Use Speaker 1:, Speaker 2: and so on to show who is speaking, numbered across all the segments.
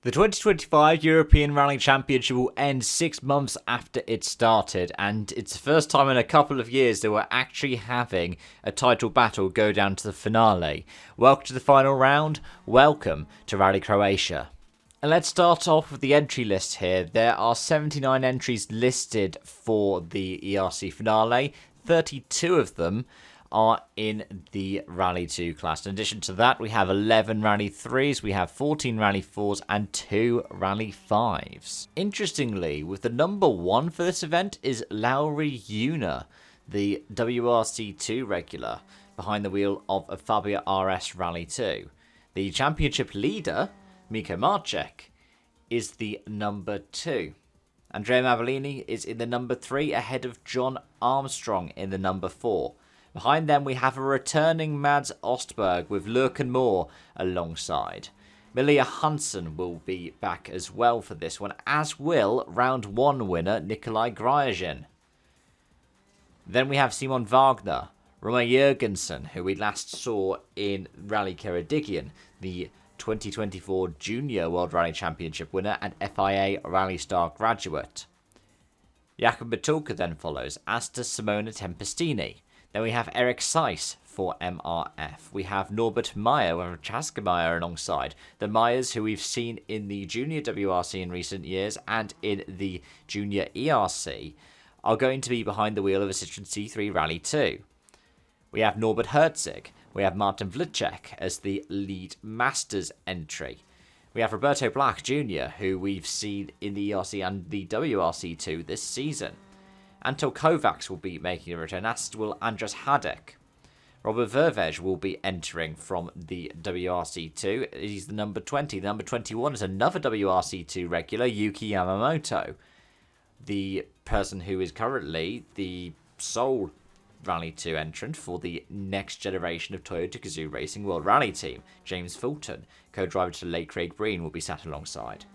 Speaker 1: The 2025 European Rally Championship will end 6 months after it started, and it's the first time in a couple of years that we're actually having a title battle go down to the finale. Welcome to the final round, welcome to Rally Croatia. And let's start off with the entry list here. There are 79 entries listed for the ERC finale, 32 of them are in the Rally 2 class. In addition to that, we have 11 Rally 3s, we have 14 Rally 4s, and 2 Rally 5s. Interestingly, with the number 1 for this event is Lauri Una, the WRC2 regular, behind the wheel of a Fabia RS Rally 2. The championship leader, Miko Marcek, is the number 2. Andrea Mavellini is in the number 3, ahead of John Armstrong in the number 4. Behind them, we have a returning Mads Ostberg with Lurken Moore alongside. Milia Hansen will be back as well for this one, as will round 1 winner Nikolai Gryajan. Then we have Simon Wagner, Roman Jurgensen, who we last saw in Rally Ceredigion, the 2024 Junior World Rally Championship winner and FIA Rally Star graduate. Jakob Matulka then follows, as does Simona Tempestini. Then we have Eric Seiss for MRF. We have Norbert Meyer with Chaska Meyer alongside. The Meyers who we've seen in the Junior WRC in recent years and in the Junior ERC are going to be behind the wheel of a Citroen C3 Rally 2. We have Norbert Herzig. We have Martin Vlček as the lead Masters entry. We have Roberto Black Jr., who we've seen in the ERC and the WRC2 this season. Anton Kovacs will be making a return, as will Andras Hadek. Robert Vervej will be entering from the WRC2. He's the number 20. The number 21 is another WRC2 regular, Yuki Yamamoto. The person who is currently the sole Rally 2 entrant for the next generation of Toyota Gazoo Racing World Rally Team. James Fulton, co-driver to late Craig Breen, will be sat alongside.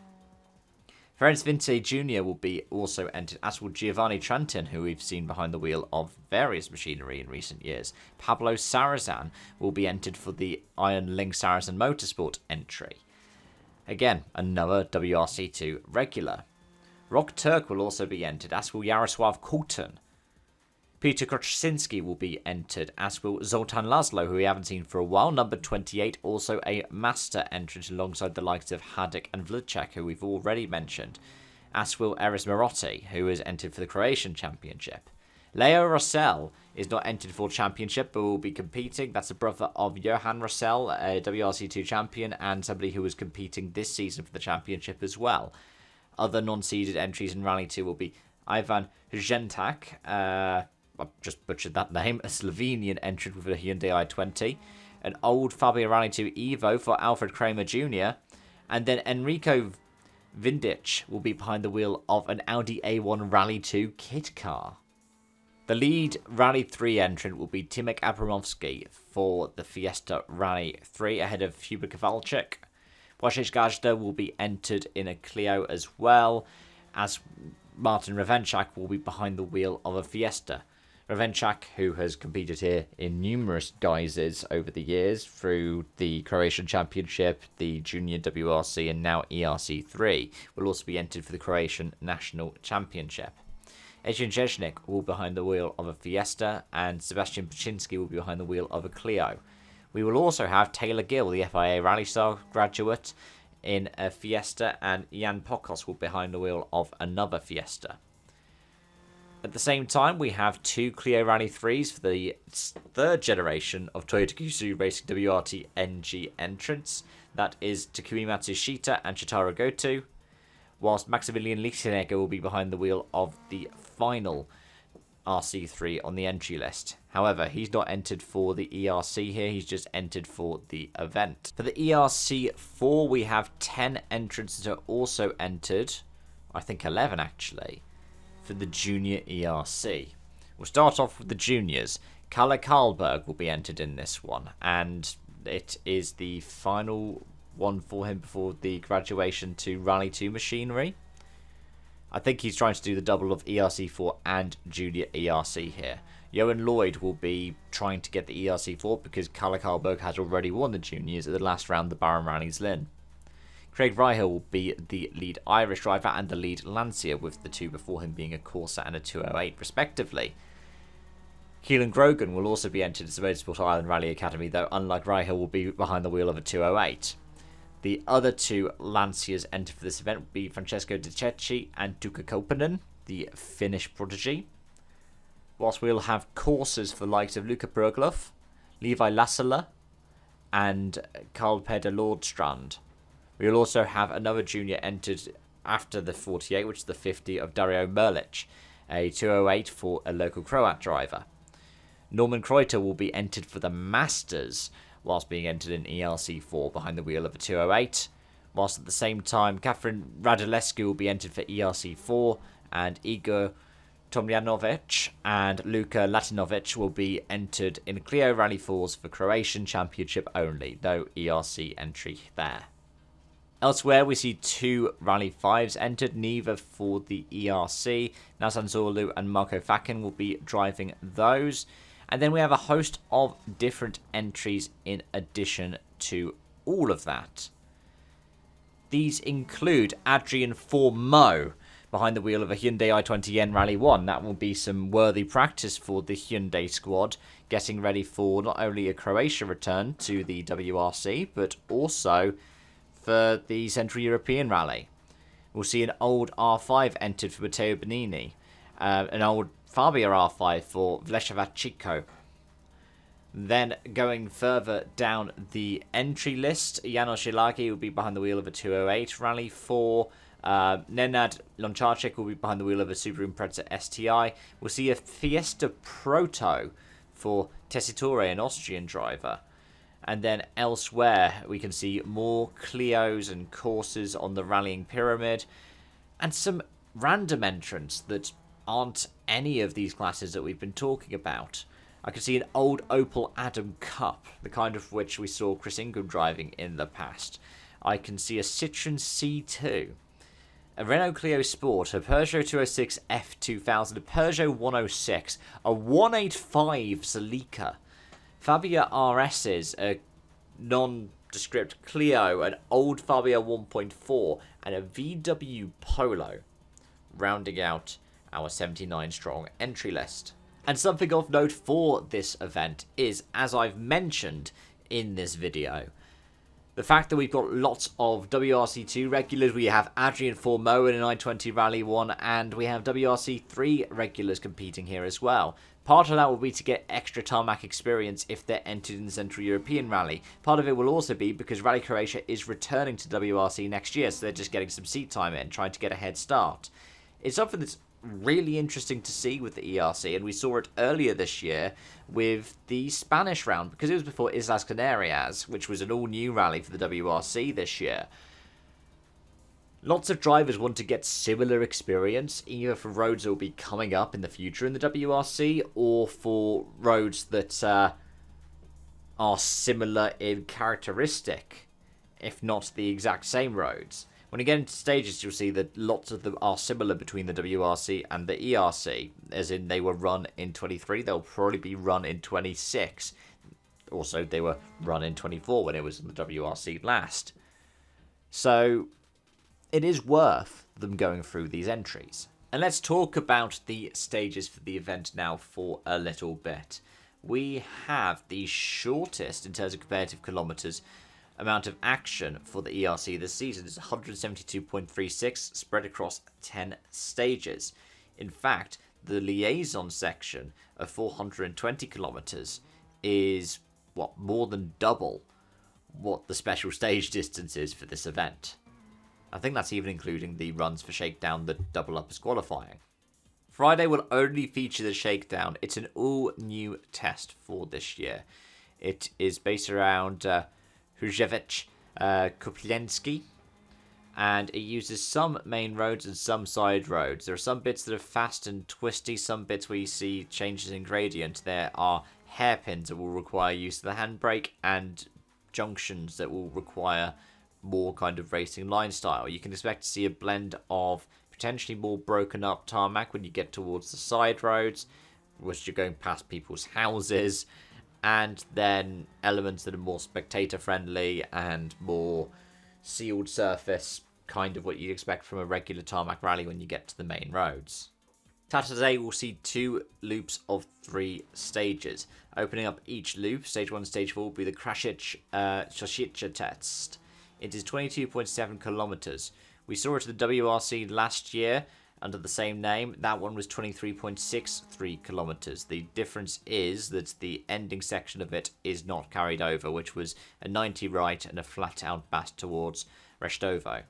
Speaker 1: Ferenc Vinte Jr. will be also entered, as will Giovanni Trantin, who we've seen behind the wheel of various machinery in recent years. Pablo Sarrazin will be entered for the Iron Link Sarrazin Motorsport entry. Again, another WRC2 regular. Rock Turk will also be entered, as will Yaroslav Kulton. Peter Kroczynski will be entered, as will Zoltan Laszlo, who we haven't seen for a while. Number 28, also a master entrant alongside the likes of Hadek and Vlček, who we've already mentioned. As will Eris Marotti, who is entered for the Croatian Championship. Leo Rossell is not entered for Championship, but will be competing. That's the brother of Johan Rossell, a WRC2 champion, and somebody who was competing this season for the Championship as well. Other non-seeded entries in Rally 2 will be Ivan Žentak, I've just butchered that name, a Slovenian entrant with a Hyundai i20, an old Fabia Rally 2 Evo for Alfred Kramer Jr., and then Enrico Vindic will be behind the wheel of an Audi A1 Rally 2 kit car. The lead Rally 3 entrant will be Timek Abramovsky for the Fiesta Rally 3 ahead of Hubert Kowalczyk. Wojciech Gajda will be entered in a Clio as well, as Martin Revenchak will be behind the wheel of a Fiesta. Revenchak, who has competed here in numerous guises over the years through the Croatian Championship, the Junior WRC, and now ERC3, will also be entered for the Croatian National Championship. Adrian Jeznik will be behind the wheel of a Fiesta, and Sebastian Paczynski will be behind the wheel of a Clio. We will also have Taylor Gill, the FIA Rally Star graduate, in a Fiesta, and Jan Pokos will be behind the wheel of another Fiesta. At the same time, we have 2 Clio Rally 3s for the 3rd generation of Toyota Gazoo Racing WRT NG entrants. That is Takumi Matsushita and Shitaro Goto, whilst Maximilian Lichtenegger will be behind the wheel of the final RC3 on the entry list. However, he's not entered for the ERC here, he's just entered for the event. For the ERC4, we have 10 entrants that are also entered, I think 11 actually, for the Junior ERC. We'll start off with the juniors. Kalle Karlberg will be entered in this one, and it is the final one for him before the graduation to Rally 2 machinery. I think he's trying to do the double of ERC4 and Junior ERC here. Johan Lloyd will be trying to get the ERC4 because Kalle Karlberg has already won the juniors at the last round of the Baron Rally's Lynn. Craig Ryhill will be the lead Irish driver and the lead Lancia, with the two before him being a Corsa and a 208 respectively. Keelan Grogan will also be entered as the Motorsport Ireland Rally Academy, though unlike Ryhill will be behind the wheel of a 208. The other two Lancias entered for this event will be Francesco De Cecchi and Tuukka Koppanen, the Finnish prodigy. Whilst we'll have Corsas for the likes of Luca Bergloff, Levi Lassila and Carl Peder Lordstrand. We'll also have another junior entered after the 48, which is the 50 of Dario Merlic, a 208 for a local Croat driver. Norman Kreuter will be entered for the Masters, whilst being entered in ERC4 behind the wheel of a 208. Whilst at the same time, Catherine Radulescu will be entered for ERC4, and Igor Tomljanovic and Luka Latinovic will be entered in Clio Rally 4s for Croatian Championship only, no ERC entry there. Elsewhere, we see two Rally 5s entered, neither for the ERC. Nazan Zorlu and Marco Fakin will be driving those. And then we have a host of different entries in addition to all of that. These include Adrian Formeau behind the wheel of a Hyundai i20N Rally 1. That will be some worthy practice for the Hyundai squad, getting ready for not only a Croatia return to the WRC, but also for the Central European Rally. We'll see an old R5 entered for Matteo Bonini, an old Fabia R5 for Vlečevac Chico. Then going further down the entry list, Janos Ilagi will be behind the wheel of a 208 Rally 4. Nenad Lončarček will be behind the wheel of a Subaru Impreza STI. We'll see a Fiesta Proto for Tessitore, an Austrian driver. And then elsewhere, we can see more Clios and Corsas on the rallying pyramid, and some random entrants that aren't any of these classes that we've been talking about. I can see an old Opel Adam Cup, the kind of which we saw Chris Ingram driving in the past. I can see a Citroen C2, a Renault Clio Sport, a Peugeot 206 F2000, a Peugeot 106, a 185 Celica, Fabia RS's, a nondescript Clio, an old Fabia 1.4, and a VW Polo, rounding out our 79 strong entry list. And something of note for this event is, as I've mentioned in this video, the fact that we've got lots of WRC2 regulars. We have Adrian Formeau in an i20 Rally 1, and we have WRC3 regulars competing here as well. Part of that will be to get extra tarmac experience if they're entered in the Central European Rally. Part of it will also be because Rally Croatia is returning to WRC next year, so they're just getting some seat time in, trying to get a head start. It's something that's really interesting to see with the ERC, and we saw it earlier this year with the Spanish round, because it was before Islas Canarias, which was an all-new rally for the WRC this year. Lots of drivers want to get similar experience, either for roads that will be coming up in the future in the WRC, or for roads that are similar in characteristic, if not the exact same roads. When you get into stages, you'll see that lots of them are similar between the WRC and the ERC, as in they were run in 23, they'll probably be run in 26. Also, they were run in 24 when it was in the WRC last. So it is worth them going through these entries. And let's talk about the stages for the event now for a little bit. We have the shortest, in terms of comparative kilometres, amount of action for the ERC this season is 172.36, spread across 10 stages. In fact, the liaison section of 420 kilometres is, more than double what the special stage distance is for this event. I think that's even including the runs for Shakedown that double up as qualifying. Friday will only feature the Shakedown. It's an all-new test for this year. It is based around Hrušević, Kuplensky, and it uses some main roads and some side roads. There are some bits that are fast and twisty, some bits where you see changes in gradient. There are hairpins that will require use of the handbrake, and junctions that will require more kind of racing line style. You can expect to see a blend of potentially more broken up tarmac when you get towards the side roads, which you're going past people's houses, and then elements that are more spectator friendly and more sealed surface, kind of what you'd expect from a regular tarmac rally when you get to the main roads. Saturday will see 2 loops of 3 stages. Opening up each loop, stage 1 and stage 4 will be the Croatia test. It is 22.7 kilometers. We saw it at the WRC last year under the same name. That one was 23.63 kilometers. The difference is that the ending section of it is not carried over, which was a 90 right and a flat out back towards Restovo.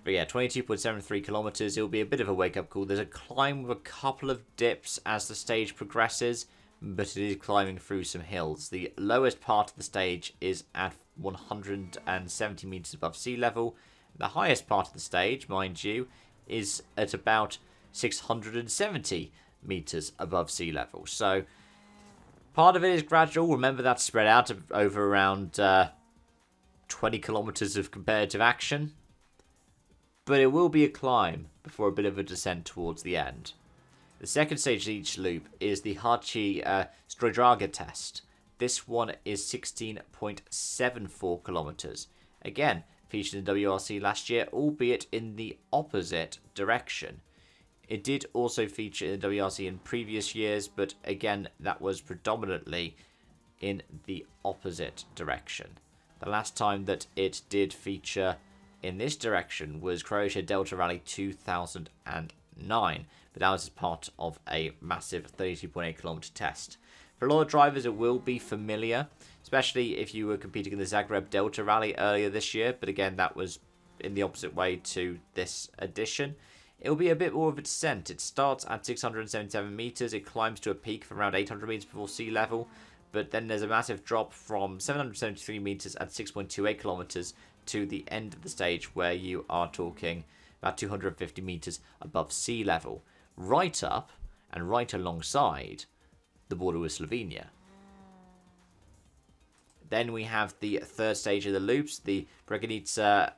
Speaker 1: But yeah, 22.73 kilometers. It'll be a bit of a wake-up call. There's a climb with a couple of dips as the stage progresses, but it is climbing through some hills. The lowest part of the stage is at 170 meters above sea level. The highest part of the stage, mind you, is at about 670 meters above sea level. So part of it is gradual. Remember, that's spread out over around 20 kilometers of comparative action. But it will be a climb before a bit of a descent towards the end. The second stage of each loop is the Harchi Strodraga test. This one is 16.74 kilometers. Again, featured in WRC last year, albeit in the opposite direction. It did also feature in the WRC in previous years, but again, that was predominantly in the opposite direction. The last time that it did feature in this direction was Croatia Delta Rally 2009, but that was as part of a massive 32.8 kilometer test. For a lot of drivers, it will be familiar, especially if you were competing in the Zagreb Delta Rally earlier this year, but again, that was in the opposite way to this edition. It will be a bit more of a descent. It starts at 677 meters, it climbs to a peak of around 800 meters before sea level, but then there's a massive drop from 773 meters at 6.28 kilometers to the end of the stage, where you are talking about 250 meters above sea level, right up and right alongside the border with Slovenia. Then we have the third stage of the loops, the Breganica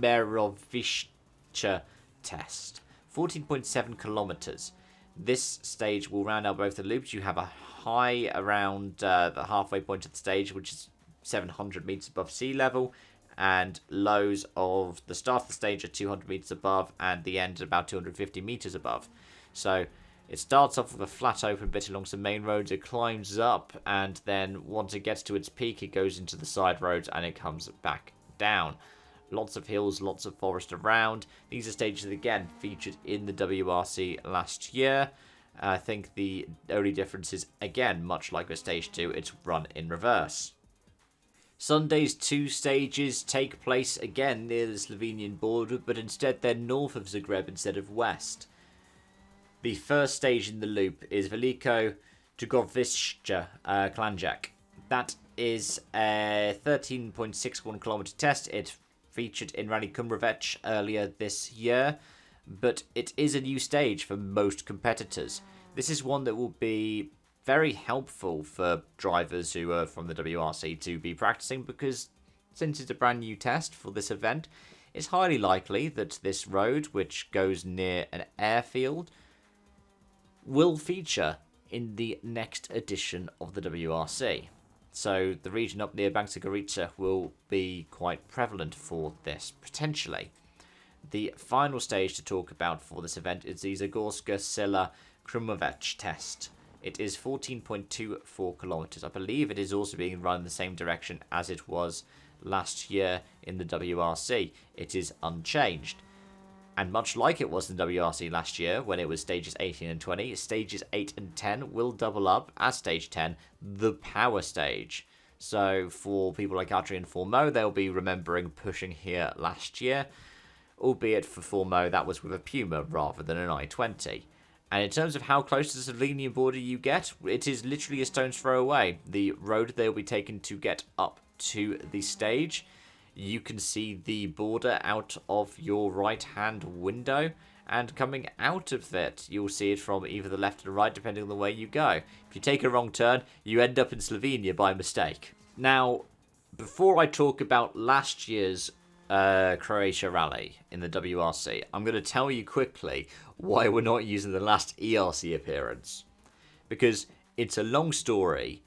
Speaker 1: Smerovica test, 14.7 kilometers. This stage will round out both the loops. You have a high around the halfway point of the stage, which is 700 meters above sea level, and lows of the start of the stage at 200 meters above and the end at about 250 meters above. So it starts off with a flat open bit along some main roads, it climbs up, and then once it gets to its peak, it goes into the side roads and it comes back down. Lots of hills, lots of forest around. These are stages that again featured in the WRC last year. I think the only difference is, again, much like with stage 2, it's run in reverse. Sunday's 2 stages take place again near the Slovenian border, but instead they're north of Zagreb instead of west. The first stage in the loop is Veliko Dugovišća Klanjak. That is a 13.61 kilometer test. It featured in Rally Kumrovec earlier this year, but it is a new stage for most competitors. This is one that will be very helpful for drivers who are from the WRC to be practicing, because since it's a brand new test for this event, it's highly likely that this road, which goes near an airfield, will feature in the next edition of the WRC. So the region up near Banska Gorica will be quite prevalent for this, potentially. The final stage to talk about for this event is the Zagorska Sela Krumlovec test. It is 14.24 kilometers. I believe it is also being run in the same direction as it was last year in the WRC. It is unchanged. And much like it was in the WRC last year, when it was stages 18 and 20, stages 8 and 10 will double up as stage 10, the power stage. So for people like Adrian Formeau, they'll be remembering pushing here last year, albeit for Formeau that was with a Puma rather than an i20. And in terms of how close to the Slovenian border you get, it is literally a stone's throw away. The road they'll be taken to get up to the stage, you can see the border out of your right-hand window, and coming out of it, you'll see it from either the left or the right, depending on the way you go. If you take a wrong turn, you end up in Slovenia by mistake. Now, before I talk about last year's Croatia rally in the WRC, I'm going to tell you quickly why we're not using the last ERC appearance. Because it's a long story,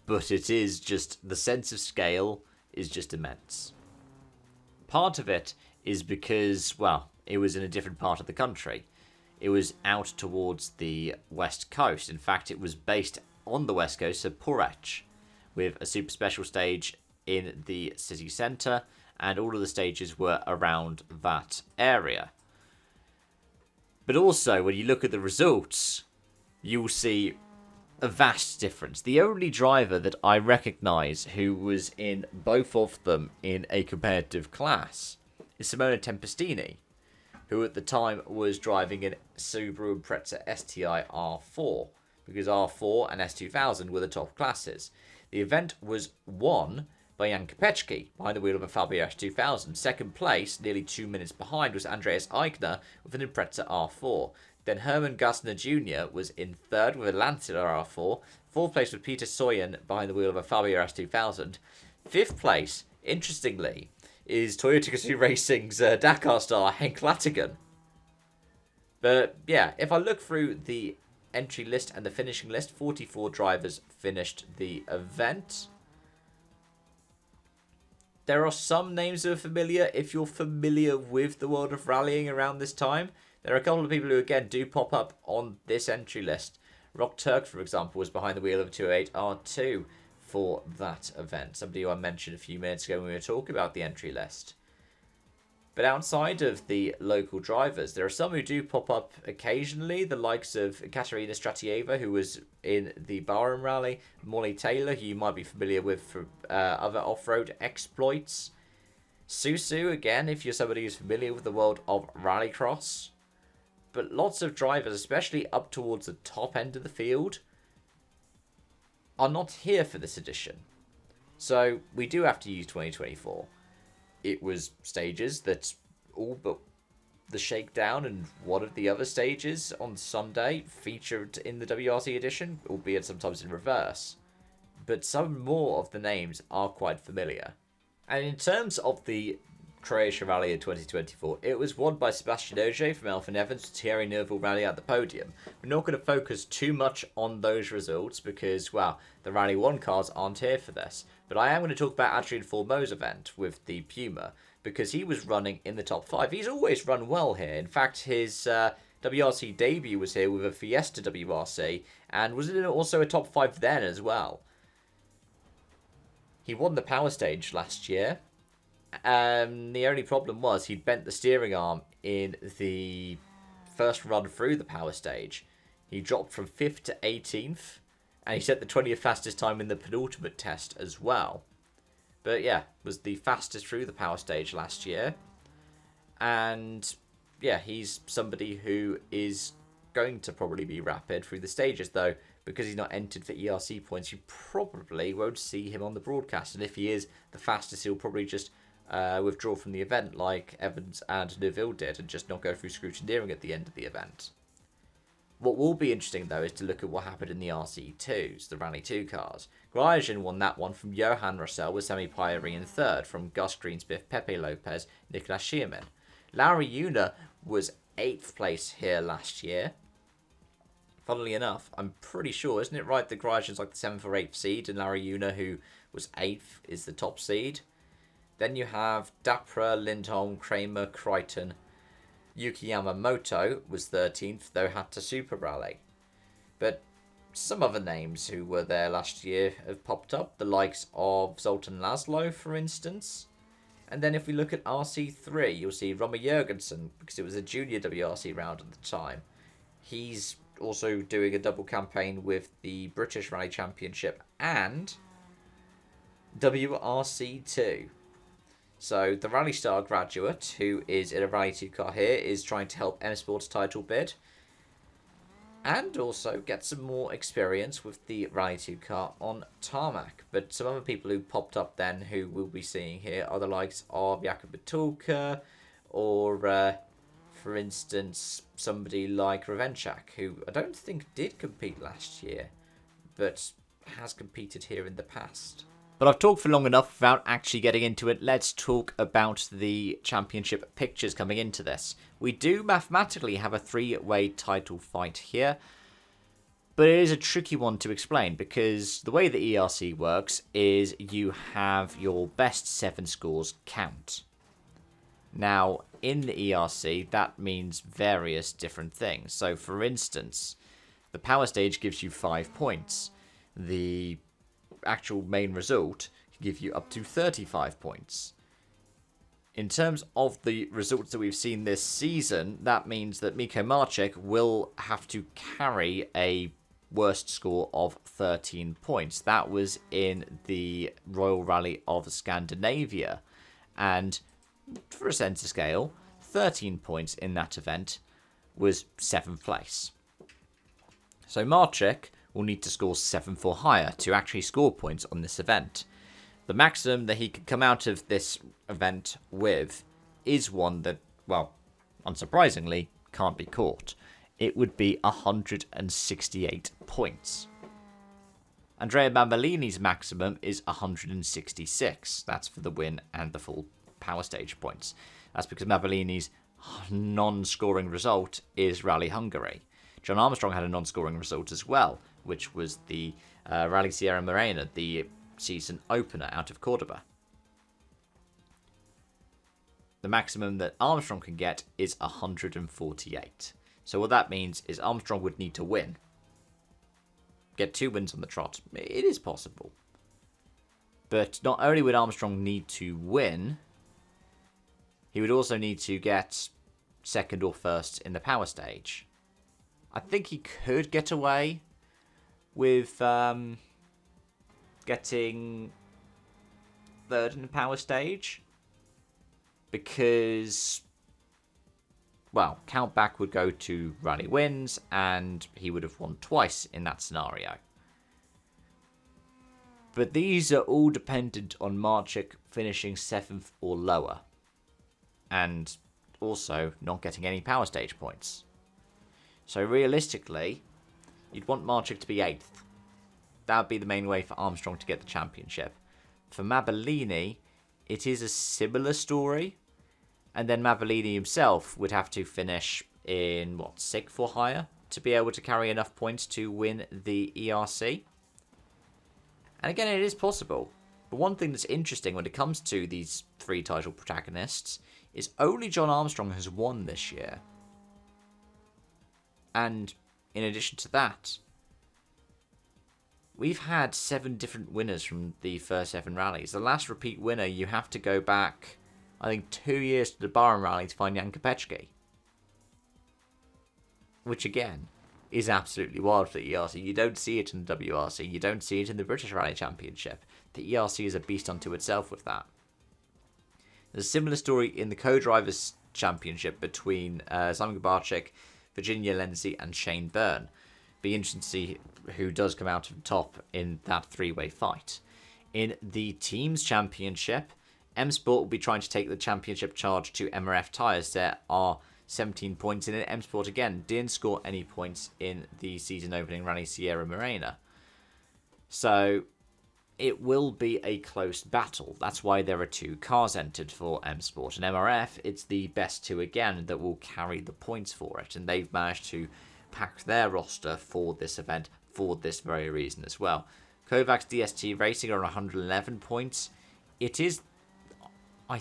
Speaker 1: but it is just, the sense of scale is just immense. Part of it is because, well, it was in a different part of the country. It was out towards the west coast. In fact, it was based on the west coast of Porec, with a super special stage in the city centre, and all of the stages were around that area. But also, when you look at the results, you'll see a vast difference. The only driver that I recognise who was in both of them in a competitive class is Simona Tempestini, who at the time was driving an Subaru Impreza STI R4, because R4 and S2000 were the top classes. The event was won by Jan Kopecki behind the wheel of a Fabia S2000. Second place, nearly 2 minutes behind, was Andreas Eichner with an Impreza R4. Then Hermann Gassner Jr. was in third with a Lancia R4. Fourth place was Peter Soyen behind the wheel of a Fabia S2000. Fifth place, interestingly, is Toyota Gazoo Racing's Dakar star Henk Lattingen. But yeah, if I look through the entry list and the finishing list, 44 drivers finished the event. There are some names that are familiar if you're familiar with the world of rallying around this time. There are a couple of people who, again, do pop up on this entry list. Rock Turk, for example, was behind the wheel of a 208 R2 for that event. Somebody who I mentioned a few minutes ago when we were talking about the entry list. But outside of the local drivers, there are some who do pop up occasionally. The likes of Katerina Stratieva, who was in the Bahrain Rally. Molly Taylor, who you might be familiar with for other off-road exploits. Susu, again, if you're somebody who's familiar with the world of rallycross. But lots of drivers, especially up towards the top end of the field, are not here for this edition. So we do have to use 2024. It was stages that all but the shakedown and one of the other stages on Sunday featured in the WRC edition, albeit sometimes in reverse. But some more of the names are quite familiar. And in terms of the Croatia Rally in 2024, it was won by Sebastian Ogier from Elfyn Evans, Thierry Neuville Rally at the podium. We're not going to focus too much on those results because, well, the Rally 1 cars aren't here for this. But I am going to talk about Adrian Formo's event with the Puma because he was running in the top 5. He's always run well here. In fact, his WRC debut was here with a Fiesta WRC and was also a top 5 then as well. He won the power stage last year. The only problem was he'd bent the steering arm in the first run through the power stage. He dropped from 5th to 18th, and he set the 20th fastest time in the penultimate test as well. But yeah, was the fastest through the power stage last year. And yeah, he's somebody who is going to probably be rapid through the stages, though, because he's not entered for ERC points, you probably won't see him on the broadcast. And if he is the fastest, he'll probably just withdraw from the event like Evans and Neuville did and just not go through scrutineering at the end of the event. What will be interesting, though, is to look at what happened in the RC2s, the Rally 2 cars. Grosjean won that one from Johan Russell with Sami Pyeri in third, from Gus Greensmith, Pepe Lopez, Nicolas Schierman. Lauri Una was 8th place here last year. Funnily enough, I'm pretty sure, isn't it right that Grosjean's like the 7th or 8th seed, and Lauri Una, who was 8th, is the top seed? Then you have Dapra, Lindholm, Kramer, Crichton. Yuki Yamamoto was 13th, though had to Super Rally. But some other names who were there last year have popped up, the likes of Zoltan Laszlo, for instance. And then if we look at RC3, you'll see Romer Jurgensen, because it was a junior WRC round at the time. He's also doing a double campaign with the British Rally Championship and WRC2. So the Rally Star graduate, who is in a Rally 2 car here, is trying to help M Sport's title bid. And also get some more experience with the Rally 2 car on tarmac. But some other people who popped up then who we'll be seeing here are the likes of Jakub Batulka or, for instance, somebody like Ravenchak, who I don't think did compete last year, but has competed here in the past. But I've talked for long enough without actually getting into it. Let's talk about the championship pictures coming into this. We do mathematically have a 3-way title fight here. But it is a tricky one to explain because the way the ERC works is you have your best 7 scores count. Now, in the ERC, that means various different things. So, for instance, the power stage gives you 5 points. The actual main result can give you up to 35 points. In terms of the results that we've seen this season, that means that Miko Marchek will have to carry a worst score of 13 points. That was in the Royal Rally of Scandinavia. And for a center scale, 13 points in that event was 7th place. So Marchek will need to score 7 or higher to actually score points on this event. The maximum that he could come out of this event with is one that, well, unsurprisingly, can't be caught. It would be 168 points. Andrea Mambolini's maximum is 166. That's for the win and the full power stage points. That's because Mambolini's non-scoring result is Rally Hungary. John Armstrong had a non-scoring result as well, which was the Rally Sierra Morena, the season opener out of Cordoba. The maximum that Armstrong can get is 148. So what that means is Armstrong would need to win. Get 2 wins on the trot. It is possible. But not only would Armstrong need to win, he would also need to get 2nd or 1st in the power stage. I think he could get away with getting 3rd in the power stage. Because, well, count back would go to rally wins, and he would have won twice in that scenario. But these are all dependent on Marchek finishing 7th or lower, and also not getting any power stage points. So realistically, you'd want Marchek to be 8th. That would be the main way for Armstrong to get the championship. For Mambolini, it is a similar story. And then Mambolini himself would have to finish in, 6th or higher to be able to carry enough points to win the ERC. And again, it is possible. But one thing that's interesting when it comes to these 3 title protagonists is only John Armstrong has won this year. And in addition to that, we've had 7 different winners from the first 7 rallies. The last repeat winner, you have to go back, I think, 2 years to the Bahrain rally to find Jan Kopecki. Which, again, is absolutely wild for the ERC. You don't see it in the WRC. You don't see it in the British Rally Championship. The ERC is a beast unto itself with that. There's a similar story in the Co-Drivers Championship between Simon Grabarczyk, Virginia Lenzi, and Shane Byrne. Be interesting to see who does come out on top in that 3-way fight. In the Teams Championship, M Sport will be trying to take the championship charge to MRF tyres. There are 17 points in it. M Sport, again, didn't score any points in the season opening Rally Sierra Morena. So it will be a close battle. That's why there are 2 cars entered for M Sport. And MRF, it's the best 2 again that will carry the points for it. And they've managed to pack their roster for this event for this very reason as well. Kovacs DST Racing are on 111 points. It is, I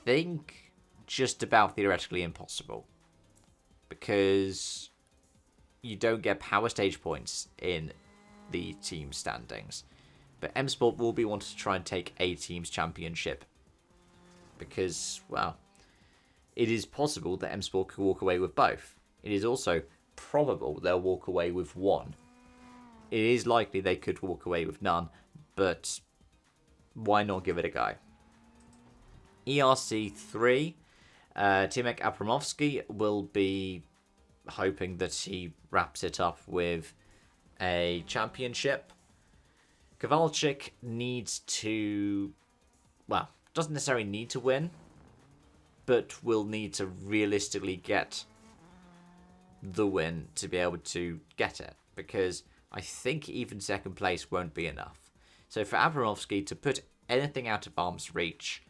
Speaker 1: think, just about theoretically impossible. Because you don't get power stage points in the team standings. But M Sport will be wanting to try and take a team's championship. Because, well, it is possible that M Sport could walk away with both. It is also probable they'll walk away with one. It is likely they could walk away with none, but why not give it a go? ERC 3, Timek Abramovsky will be hoping that he wraps it up with a championship. Kowalczyk needs to, well, doesn't necessarily need to win, but will need to realistically get the win to be able to get it, because I think even 2nd place won't be enough. So for Abramovsky to put anything out of arm's reach,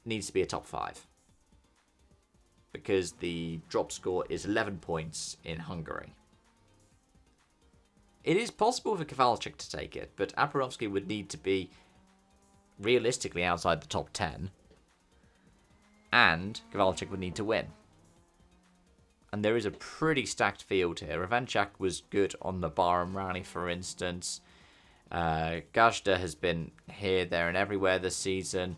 Speaker 1: needs to be a top 5. Because the drop score is 11 points in Hungary. It is possible for Kowalczyk to take it, but Abramovsky would need to be realistically outside the top 10, and Kowalczyk would need to win. And there is a pretty stacked field here. Rovanchak was good on the Barham Rally, for instance. Gajda has been here, there, and everywhere this season.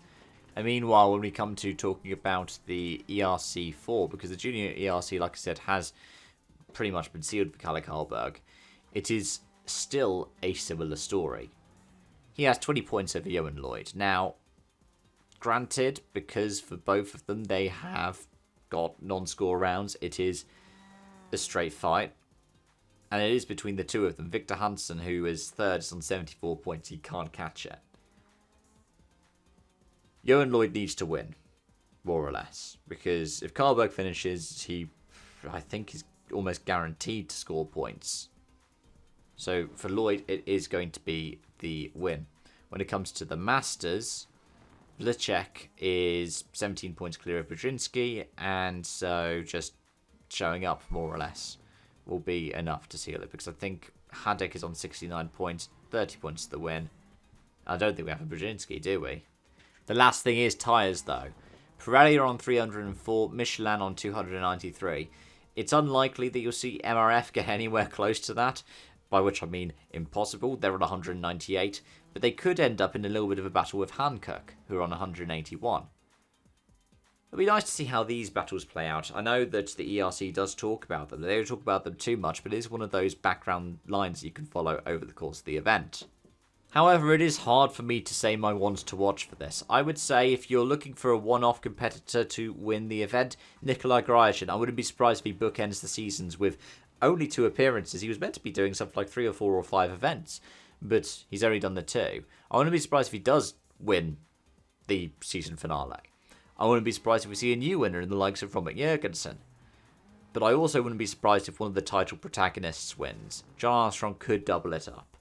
Speaker 1: And meanwhile, when we come to talking about the ERC4, because the junior ERC, like I said, has pretty much been sealed for Kalle Karlberg, it is still a similar story. He has 20 points over Johan Lloyd. Now, granted, because for both of them they have got non-score rounds, it is a straight fight. And it is between the two of them. Victor Hansen, who is third, is on 74 points. He can't catch it. Johan Lloyd needs to win, more or less. Because if Karlberg finishes, I think, is almost guaranteed to score points. So for Lloyd, it is going to be the win. When it comes to the Masters, Vlicek is 17 points clear of Budzinski, and so just showing up, more or less, will be enough to seal it. Because I think Hadek is on 69 points, 30 points to the win. I don't think we have a Budzinski, do we? The last thing is tyres, though. Pirelli are on 304, Michelin on 293. It's unlikely that you'll see MRF get anywhere close to that, by which I mean impossible. They're on 198, but they could end up in a little bit of a battle with Hankook, who are on 181. It'll be nice to see how these battles play out. I know that the ERC does talk about them. They don't talk about them too much, but it is one of those background lines you can follow over the course of the event. However, it is hard for me to say my ones to watch for this. I would say if you're looking for a one-off competitor to win the event, Nikolai Gryasin. I wouldn't be surprised if he bookends the seasons with only 2 appearances. He was meant to be doing something like 3 or 4 or 5 events, but he's only done the 2. I wouldn't be surprised if he does win the season finale. I wouldn't be surprised if we see a new winner in the likes of Robert Jurgensen. But I also wouldn't be surprised if one of the title protagonists wins. John Armstrong could double it up.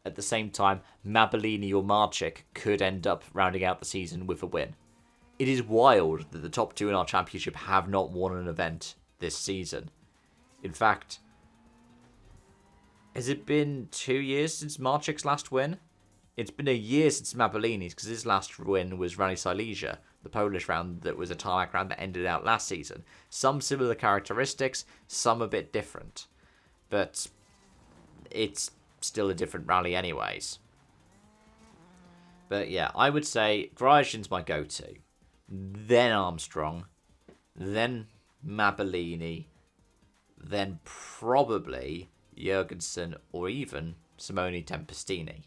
Speaker 1: At the same time, Mabellini or Marchik could end up rounding out the season with a win. It is wild that the top 2 in our championship have not won an event this season. In fact, has it been 2 years since Marchik's last win? It's been a year since Mabellini's, because his last win was Rally Silesia, the Polish round that was a tarmac round that ended out last season. Some similar characteristics, some a bit different. But it's still a different rally anyways. But yeah, I would say Gryasin's my go-to. Then Armstrong. Then Mabellini. Then probably Jurgensen or even Simone Tempestini.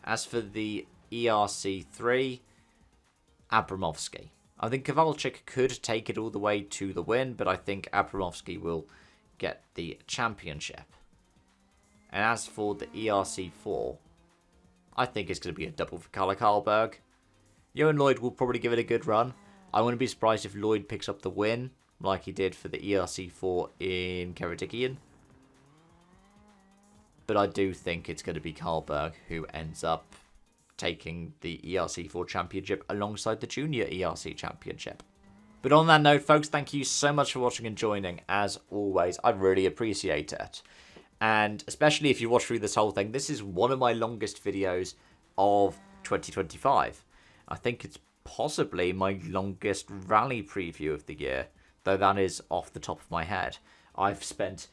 Speaker 1: As for the ERC3, Abramovsky. I think Kowalczyk could take it all the way to the win, but I think Abramovsky will get the championship. And as for the ERC4, I think it's going to be a double for Kalle Karlberg. Johan Lloyd will probably give it a good run. I wouldn't be surprised if Lloyd picks up the win, like he did for the ERC4 in Keredikian. But I do think it's going to be Karlberg who ends up taking the ERC4 championship alongside the junior ERC championship. But on that note, folks, thank you so much for watching and joining. As always, I really appreciate it. And especially if you watch through this whole thing, this is one of my longest videos of 2025. I think it's possibly my longest rally preview of the year, though that is off the top of my head. I've spent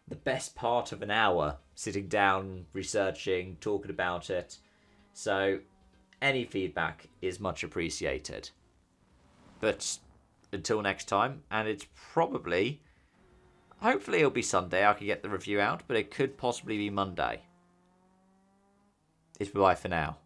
Speaker 1: the best part of an hour sitting down, researching, talking about it. So any feedback is much appreciated. But until next time, and it's probably, hopefully it'll be Sunday, I can get the review out, but it could possibly be Monday. It's bye for now.